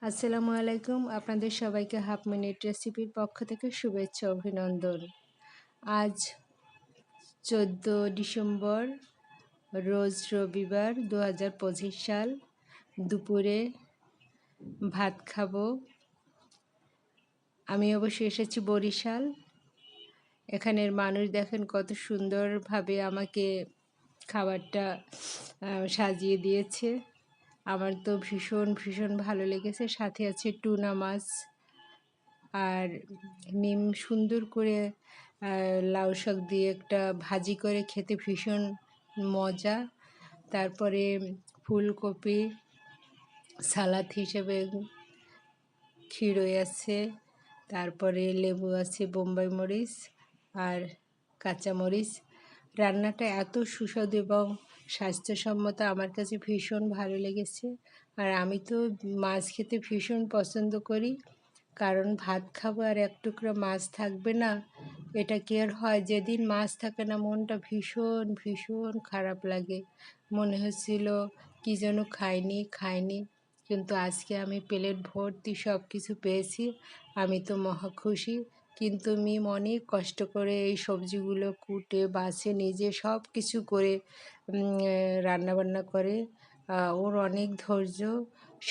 আসসালামু আলাইকুম। আপনাদের সবাইকে হাফ মিনিট রেসিপির পক্ষ থেকে শুভেচ্ছা অভিনন্দন। আজ 14 ডিসেম্বর, রোজ রবিবার, 2025 সাল। দুপুরে ভাত খাবো। আমি অবশ্য এসেছি বরিশাল। এখানের মানুষ দেখেন কত সুন্দরভাবে আমাকে খাবারটা সাজিয়ে দিয়েছে। আমার তো ভীষণ ভালো লেগেছে। সাথে আছে টুনা মাছ আর মিম সুন্দর করে লাউ শাক দিয়ে একটা ভাজি করে খেতে ভীষণ মজা। তারপরে ফুলকপি সালাদ হিসেবে খিরই আছে, তারপরে লেবু আছে, বোম্বাই মরিচ আর কাঁচামরিচ। রান্নাটা এত সুস্বাদু এবং স্বাস্থ্যসম্মত, আমার কাছে ভীষণ ভালো লেগেছে। আর আমি তো মাছ খেতে ভীষণ পছন্দ করি, কারণ ভাত খাবো আর এক টুকরো মাছ থাকবে না, এটা কি আর হয়? যেদিন মাছ থাকে না মনটা ভীষণ খারাপ লাগে। মনে হচ্ছিল কি যেন খাইনি, কিন্তু আজকে আমি প্লেট ভর্তি সব কিছু পেয়েছি, আমি তো মহা খুশি। কিন্তু মিম অনেক কষ্ট করে এই সবজিগুলো কুটে বাছে নিজে সব কিছু করে রান্নাবান্না করে। ওর অনেক ধৈর্য।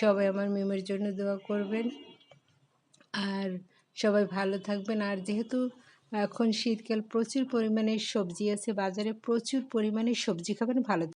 সবাই আমার মিমের জন্য দোয়া করবেন আর সবাই ভালো থাকবেন। আর যেহেতু এখন শীতকাল, প্রচুর পরিমাণে সবজি আছে বাজারে, প্রচুর পরিমাণে সবজি খাবেন, ভালো